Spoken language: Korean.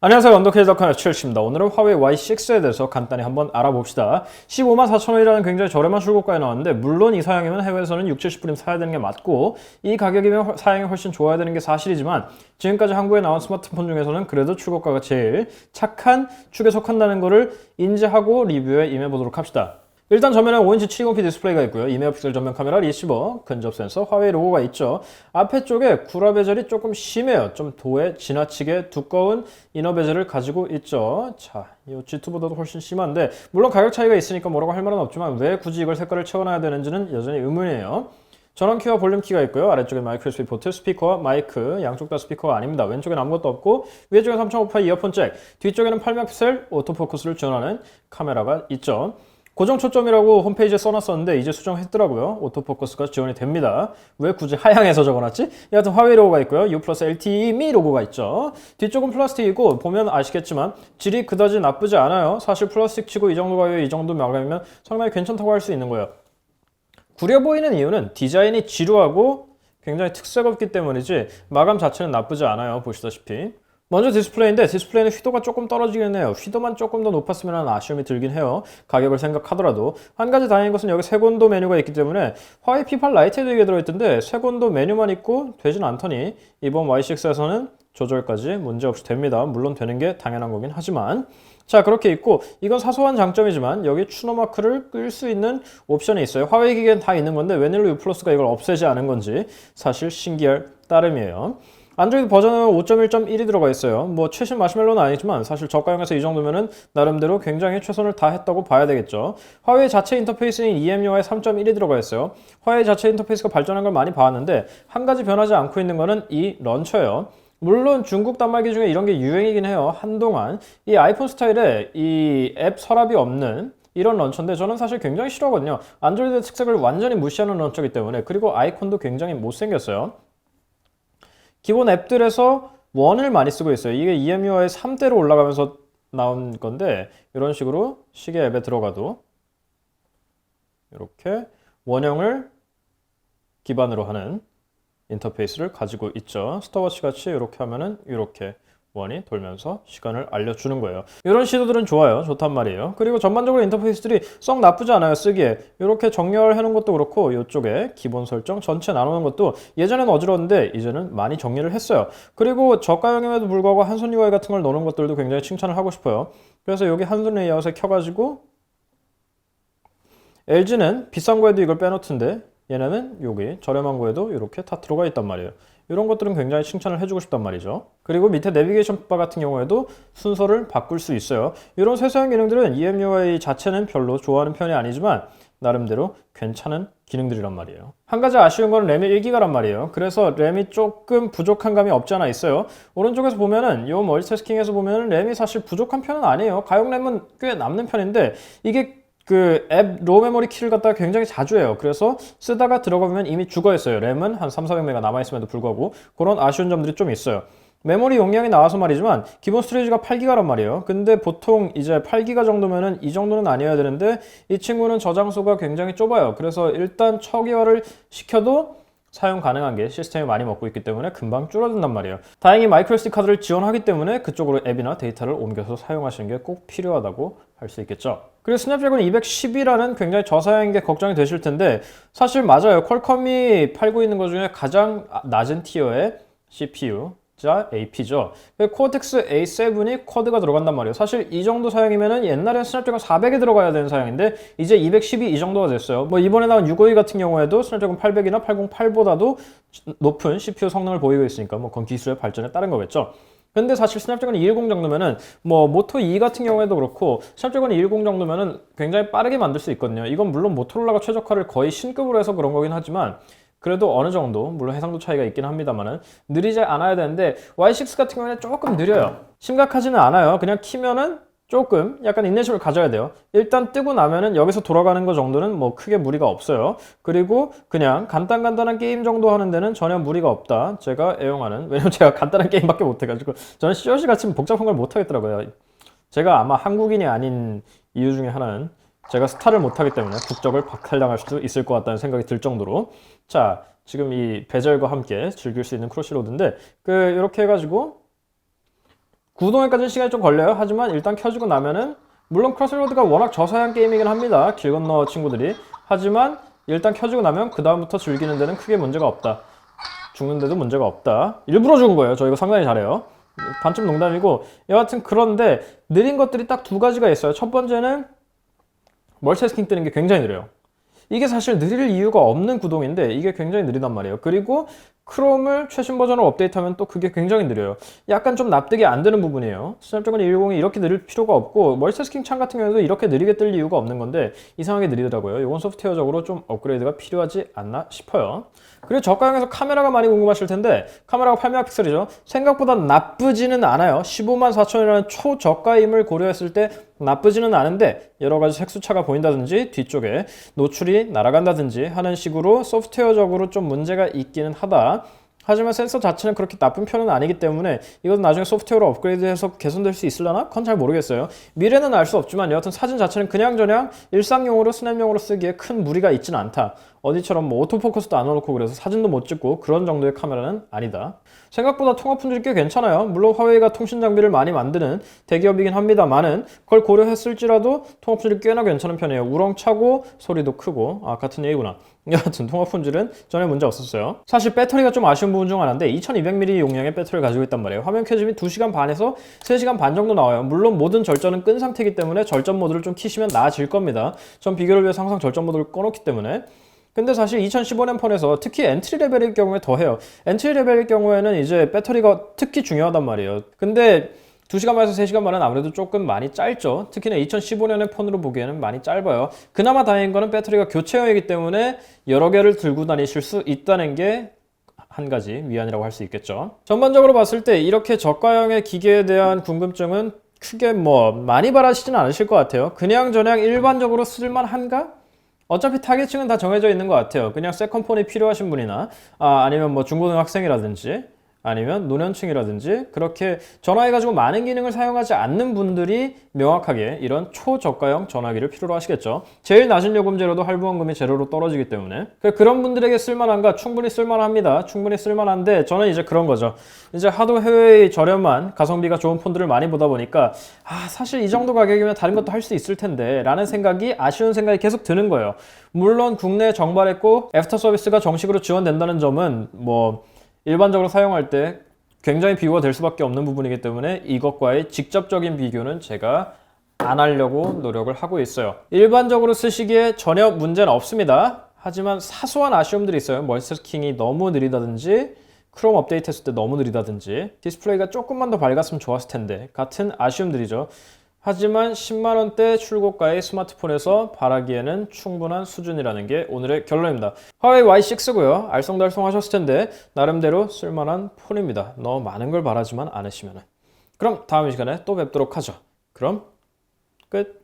안녕하세요. 언더케이더카의 칠십입니다. 오늘은 화웨이 Y6에 대해서 간단히 한번 알아봅시다. 154,000원이라는 굉장히 저렴한 출고가에 나왔는데 물론 이 사양이면 해외에서는 6, 70불이면 사야 되는 게 맞고 이 가격이면 사양이 훨씬 좋아야 되는 게 사실이지만 지금까지 한국에 나온 스마트폰 중에서는 그래도 출고가가 제일 착한 축에 속한다는 것을 인지하고 리뷰에 임해보도록 합시다. 일단 전면에 5인치 720p 디스플레이가 있고요. 2메가픽셀 전면 카메라, 리시버, 근접 센서, 화웨이 로고가 있죠. 앞에 쪽에 구라 베젤이 조금 심해요. 좀 도에 지나치게 두꺼운 이너 베젤을 가지고 있죠. 자, 이 G2보다도 훨씬 심한데 물론 가격 차이가 있으니까 뭐라고 할 말은 없지만 왜 굳이 이걸 색깔을 채워놔야 되는지는 여전히 의문이에요. 전원 키와 볼륨 키가 있고요. 아래쪽에 마이크 USB 포트, 스피커와 마이크, 양쪽 다 스피커가 아닙니다. 왼쪽엔 아무것도 없고 위쪽에 3.5mm 이어폰 잭, 뒤쪽에는 8메가픽셀 오토포커스를 지원하는 카메라가 있죠. 고정 초점이라고 홈페이지에 써놨었는데 이제 수정했더라고요. 오토포커스가 지원이 됩니다. 왜 굳이 하향해서 적어놨지? 여하튼 화웨이 로고가 있고요. U 플러스 LTE 미 로고가 있죠. 뒤쪽은 플라스틱이고 보면 아시겠지만 질이 그다지 나쁘지 않아요. 사실 플라스틱 치고 이 정도 가격에 이 정도 마감이면 상당히 괜찮다고 할 수 있는 거예요. 구려 보이는 이유는 디자인이 지루하고 굉장히 특색 없기 때문이지 마감 자체는 나쁘지 않아요. 보시다시피. 먼저 디스플레이인데 디스플레이는 휘도가 조금 떨어지긴 해요. 휘도만 조금 더 높았으면 하는 아쉬움이 들긴 해요. 가격을 생각하더라도. 한 가지 다행인 것은 여기 색온도 메뉴가 있기 때문에 화웨이 P8 라이트에도 이게 들어있던데 색온도 메뉴만 있고 되진 않더니 이번 Y6에서는 조절까지 문제없이 됩니다. 물론 되는 게 당연한 거긴 하지만 자, 그렇게 있고 이건 사소한 장점이지만 여기 추노 마크를 끌 수 있는 옵션이 있어요. 화웨이 기계는 다 있는 건데 웬일로 U 플러스가 이걸 없애지 않은 건지 사실 신기할 따름이에요. 안드로이드 버전은 5.1.1이 들어가 있어요. 뭐 최신 마시멜로는 아니지만 사실 저가형에서 이 정도면은 나름대로 굉장히 최선을 다했다고 봐야 되겠죠. 화웨이 자체 인터페이스인 EMUI 3.1이 들어가 있어요. 화웨이 자체 인터페이스가 발전한 걸 많이 봤는데 한 가지 변하지 않고 있는 거는 이 런처예요. 물론 중국 단말기 중에 이런 게 유행이긴 해요. 한동안 이 아이폰 스타일에 이 앱 서랍이 없는 이런 런처인데 저는 사실 굉장히 싫어하거든요. 안드로이드 특색을 완전히 무시하는 런처이기 때문에. 그리고 아이콘도 굉장히 못생겼어요. 기본 앱들에서 원을 많이 쓰고 있어요. 이게 EMUI 3대로 올라가면서 나온 건데 이런 식으로 시계 앱에 들어가도 이렇게 원형을 기반으로 하는 인터페이스를 가지고 있죠. 스톱워치 같이 이렇게 하면은 이렇게 원이 돌면서 시간을 알려주는 거예요. 이런 시도들은 좋아요. 좋단 말이에요. 그리고 전반적으로 인터페이스들이 썩 나쁘지 않아요. 쓰기에. 이렇게 정렬해 놓은 것도 그렇고 이쪽에 기본 설정 전체 나누는 것도 예전에는 어지러웠는데 이제는 많이 정리를 했어요. 그리고 저가형임에도 불구하고 한손 UI 같은 걸 넣는 것들도 굉장히 칭찬을 하고 싶어요. 그래서 여기 한손 레이아웃에 켜가지고 LG는 비싼 거에도 이걸 빼놓던데 얘네는 여기 저렴한 거에도 이렇게 다 들어가 있단 말이에요. 이런 것들은 굉장히 칭찬을 해주고 싶단 말이죠. 그리고 밑에 내비게이션 바 같은 경우에도 순서를 바꿀 수 있어요. 이런 세세한 기능들은 EMUI 자체는 별로 좋아하는 편이 아니지만 나름대로 괜찮은 기능들이란 말이에요. 한 가지 아쉬운 건 램이 1기가란 말이에요. 그래서 램이 조금 부족한 감이 없지 않아 있어요. 오른쪽에서 보면은 이 멀티태스킹에서 보면은 램이 사실 부족한 편은 아니에요. 가용 램은 꽤 남는 편인데 이게 그 앱 로우 메모리 키를 갖다가 굉장히 자주 해요. 그래서 쓰다가 들어가면 이미 죽어 있어요. 램은 한 3,400메가 남아있음에도 불구하고 그런 아쉬운 점들이 좀 있어요. 메모리 용량이 나와서 말이지만 기본 스토리지가 8기가란 말이에요. 근데 보통 이제 8기가 정도면은 이 정도는 아니어야 되는데 이 친구는 저장소가 굉장히 좁아요. 그래서 일단 초기화를 시켜도 사용 가능한 게 시스템이 많이 먹고 있기 때문에 금방 줄어든단 말이에요. 다행히 마이크로 SD 카드를 지원하기 때문에 그쪽으로 앱이나 데이터를 옮겨서 사용하시는 게 꼭 필요하다고 할 수 있겠죠. 그리고 스냅드래곤 210이라는 굉장히 저사양인 게 걱정이 되실 텐데 사실 맞아요. 퀄컴이 팔고 있는 것 중에 가장 낮은 티어의 CPU 자 AP죠. 코어텍스 A7이 쿼드가 들어간단 말이에요. 사실 이 정도 사양이면은 옛날엔 스냅드래곤 400에 들어가야 되는 사양인데 이제 210이 이 정도가 됐어요. 뭐 이번에 나온 652 같은 경우에도 스냅드래곤 800이나 808보다도 높은 CPU 성능을 보이고 있으니까 뭐 그건 기술의 발전에 따른 거겠죠. 근데 사실 스냅드래곤 210 정도면은 뭐 모토 2 같은 경우에도 그렇고 스냅드래곤 210 정도면은 굉장히 빠르게 만들 수 있거든요. 이건 물론 모토로라가 최적화를 거의 신급으로 해서 그런 거긴 하지만 그래도 어느 정도 물론 해상도 차이가 있긴 합니다만은 느리지 않아야 되는데 Y6 같은 경우에는 조금 느려요. 심각하지는 않아요. 그냥 키면은 조금 약간 인내심을 가져야 돼요. 일단 뜨고 나면은 여기서 돌아가는 거 정도는 뭐 크게 무리가 없어요. 그리고 그냥 간단한 게임 정도 하는 데는 전혀 무리가 없다. 제가 애용하는, 왜냐면 제가 간단한 게임밖에 못해가지고 저는 COC 같이 복잡한 걸 못하겠더라고요. 제가 아마 한국인이 아닌 이유 중에 하나는 제가 스타를 못하기 때문에 국적을 박탈당할 수도 있을 것 같다는 생각이 들 정도로 자, 지금 이 베젤과 함께 즐길 수 있는 크로시로드인데 이렇게 해가지고 구동에까지는 시간이 좀 걸려요. 하지만 일단 켜지고 나면은 물론 크로스로드가 워낙 저사양 게임이긴 합니다. 길 건너 친구들이. 하지만 일단 켜지고 나면 그 다음부터 즐기는 데는 크게 문제가 없다. 죽는데도 문제가 없다. 일부러 죽은 거예요. 저 이거 상당히 잘해요. 반쯤 농담이고 여하튼 그런데 느린 것들이 딱 두 가지가 있어요. 첫 번째는 멀티태스킹 뜨는 게 굉장히 느려요. 이게 사실 느릴 이유가 없는 구동인데 이게 굉장히 느리단 말이에요. 그리고 크롬을 최신 버전으로 업데이트하면 또 그게 굉장히 느려요. 약간 좀 납득이 안 되는 부분이에요. 스냅드래곤 210이 이렇게 느릴 필요가 없고 멀티태스킹 창 같은 경우에도 이렇게 느리게 뜰 이유가 없는 건데 이상하게 느리더라고요. 이건 소프트웨어적으로 좀 업그레이드가 필요하지 않나 싶어요. 그리고 저가형에서 카메라가 많이 궁금하실 텐데 카메라가 8메가픽셀이죠. 생각보다 나쁘지는 않아요. 154,000원이라는 초저가임을 고려했을 때 나쁘지는 않은데 여러가지 색수차가 보인다든지 뒤쪽에 노출이 날아간다든지 하는 식으로 소프트웨어적으로 좀 문제가 있기는 하다. 하지만 센서 자체는 그렇게 나쁜 편은 아니기 때문에 이것은 나중에 소프트웨어로 업그레이드해서 개선될 수 있으려나? 그건 잘 모르겠어요. 미래는 알 수 없지만 여하튼 사진 자체는 그냥저냥 일상용으로 스냅용으로 쓰기에 큰 무리가 있지는 않다. 어디처럼 뭐 오토포커스도 안 넣어놓고 그래서 사진도 못 찍고 그런 정도의 카메라는 아니다. 생각보다 통화 품질이 꽤 괜찮아요. 물론 화웨이가 통신 장비를 많이 만드는 대기업이긴 합니다만은 그걸 고려했을지라도 통화 품질이 꽤나 괜찮은 편이에요. 우렁차고 소리도 크고 같은 얘기구나. 여하튼 통화 품질은 전혀 문제 없었어요. 사실 배터리가 좀 아쉬운 부분 중 하나인데 2200mAh 용량의 배터리를 가지고 있단 말이에요. 화면 켜짐이 2시간 반에서 3시간 반 정도 나와요. 물론 모든 절전은 끈 상태이기 때문에 절전 모드를 좀 키시면 나아질 겁니다. 전 비교를 위해서 항상 절전 모드를 꺼놓기 때문에. 근데 사실 2015년 폰에서 특히 엔트리 레벨일 경우에 더해요. 엔트리 레벨일 경우에는 이제 배터리가 특히 중요하단 말이에요. 근데 2시간 반에서 3시간 반은 아무래도 조금 많이 짧죠. 특히나 2015년의 폰으로 보기에는 많이 짧아요. 그나마 다행인 거는 배터리가 교체형이기 때문에 여러 개를 들고 다니실 수 있다는 게 한 가지 위안이라고 할 수 있겠죠. 전반적으로 봤을 때 이렇게 저가형의 기계에 대한 궁금증은 크게 뭐 많이 바라시지는 않으실 것 같아요. 그냥저냥 일반적으로 쓸만한가? 어차피 타겟층은 다 정해져 있는 것 같아요. 그냥 세컨폰이 필요하신 분이나 아니면 뭐 중고등학생이라든지 아니면 노년층이라든지 그렇게 전화해가지고 많은 기능을 사용하지 않는 분들이 명확하게 이런 초저가형 전화기를 필요로 하시겠죠. 제일 낮은 요금제로도 할부원금이 제로로 떨어지기 때문에 그런 분들에게 쓸만한가? 충분히 쓸만합니다. 충분히 쓸만한데 저는 이제 그런 거죠. 이제 하도 해외의 저렴한 가성비가 좋은 폰들을 많이 보다 보니까 사실 이 정도 가격이면 다른 것도 할 수 있을 텐데 라는 생각이 아쉬운 생각이 계속 드는 거예요. 물론 국내에 정발했고 애프터 서비스가 정식으로 지원된다는 점은 뭐 일반적으로 사용할 때 굉장히 비교가 될 수밖에 없는 부분이기 때문에 이것과의 직접적인 비교는 제가 안 하려고 노력을 하고 있어요. 일반적으로 쓰시기에 전혀 문제는 없습니다. 하지만 사소한 아쉬움들이 있어요. 멀티태스킹이 너무 느리다든지 크롬 업데이트 했을 때 너무 느리다든지 디스플레이가 조금만 더 밝았으면 좋았을 텐데 같은 아쉬움들이죠. 하지만 10만원대 출고가의 스마트폰에서 바라기에는 충분한 수준이라는 게 오늘의 결론입니다. 화웨이 Y6고요. 알쏭달쏭 하셨을 텐데 나름대로 쓸만한 폰입니다. 너무 많은 걸 바라지만 않으시면. 그럼 다음 시간에 또 뵙도록 하죠. 그럼 끝.